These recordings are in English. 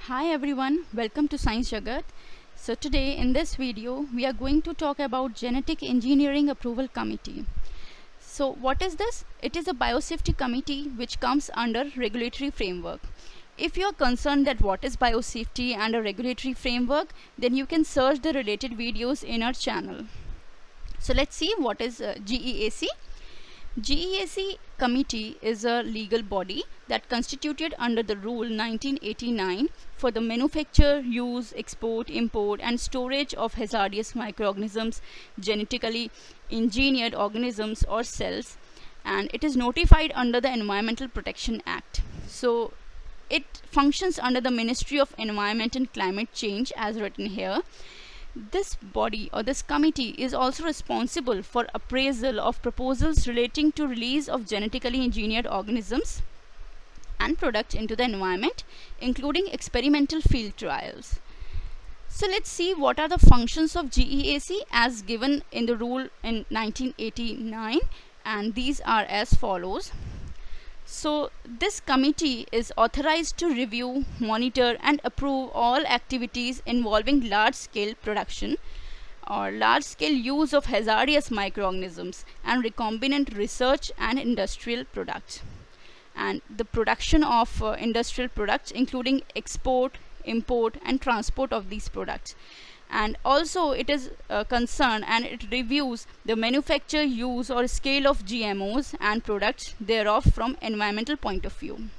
Hi everyone, welcome to Science Jagat. So today in this video we are going to talk about Genetic Engineering Approval Committee. So what is this? It is a biosafety committee which comes under regulatory framework. If you are concerned that what is biosafety and a regulatory framework, then you can search the related videos in our channel. So let's see what is GEAC. GEAC committee is a legal body that constituted under the rule 1989 for the manufacture, use, export, import and storage of hazardous microorganisms, genetically engineered organisms or cells, and it is notified under the Environmental Protection Act. So it functions under the Ministry of Environment and Climate Change as written here. This body or this committee is also responsible for appraisal of proposals relating to release of genetically engineered organisms and products into the environment, including experimental field trials. So let's see what are the functions of GEAC as given in the rule in 1989, and these are as follows. So this committee is authorized to review, monitor and approve all activities involving large-scale production or large-scale use of hazardous microorganisms and recombinant research and industrial products, and the production of industrial products including export, import and transport of these products. And also it is concerned and it reviews the manufacture, use or scale of GMOs and products thereof from environmental point of view.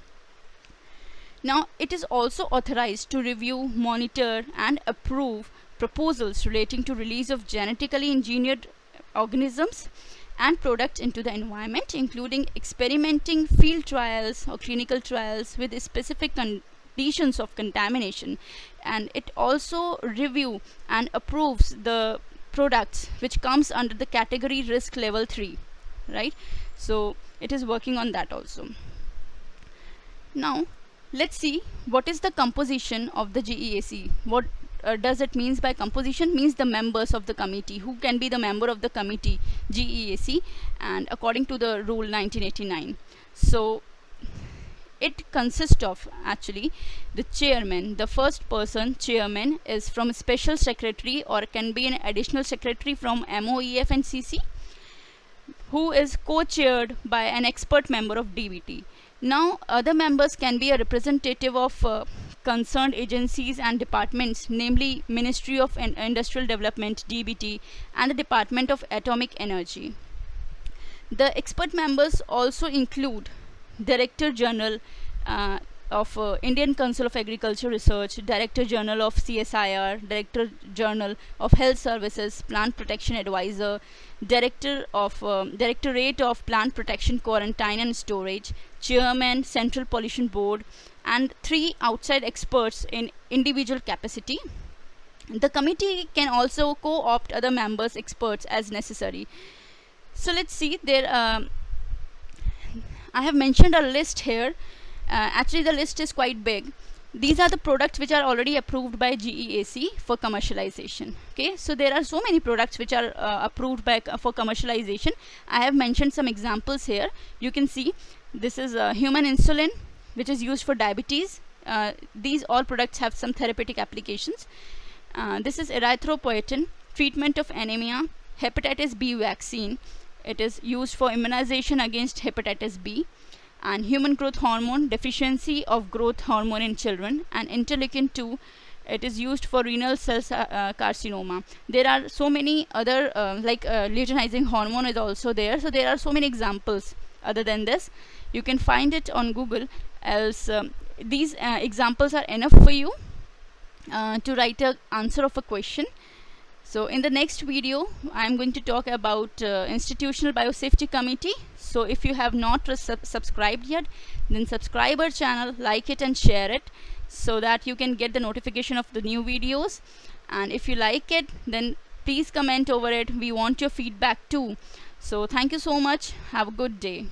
Now it is also authorized to review, monitor and approve proposals relating to release of genetically engineered organisms and products into the environment, including experimenting field trials or clinical trials with specific conditions of contamination, and it also review and approves the products which comes under the category risk level 3, right? So it is working on that also. Now let's see what is the composition of the GEAC. What does it means by composition? Means the members of the committee. Who can be the member of the committee GEAC, and according to the rule 1989. So it consists of actually the chairman. The first person, chairman, is from a special secretary or can be an additional secretary from MOEF and CC, who is co-chaired by an expert member of DBT. Now other members can be a representative of concerned agencies and departments, namely Ministry of Industrial Development DBT and the Department of Atomic Energy. The expert members also include Director General of Indian Council of Agriculture Research, Director General of CSIR, Director General of Health Services, Plant Protection Advisor, Director of Directorate of Plant Protection, Quarantine and Storage, Chairman, Central Pollution Board, and 3 outside experts in individual capacity. The committee can also co-opt other members, experts as necessary. So let's see there. I have mentioned a list here. Actually the list is quite big. These are the products which are already approved by GEAC for commercialization. Okay, so there are so many products which are approved by for commercialization. I have mentioned some examples here. You can see this is human insulin, which is used for diabetes. These all products have some therapeutic applications. This is erythropoietin, treatment of anemia. Hepatitis B vaccine, it is used for immunization against hepatitis B. And human growth hormone, deficiency of growth hormone in children. And interleukin 2, it is used for renal cell carcinoma. There are so many other like luteinizing hormone is also there. So there are so many examples other than this. You can find it on Google. Else these examples are enough for you to write an answer of a question. So in the next video I am going to talk about Institutional Biosafety Committee. So if you have not subscribed yet, then subscribe our channel, like it and share it so that you can get the notification of the new videos. And if you like it, then please comment over it. We want your feedback too. So thank you so much. Have a good day.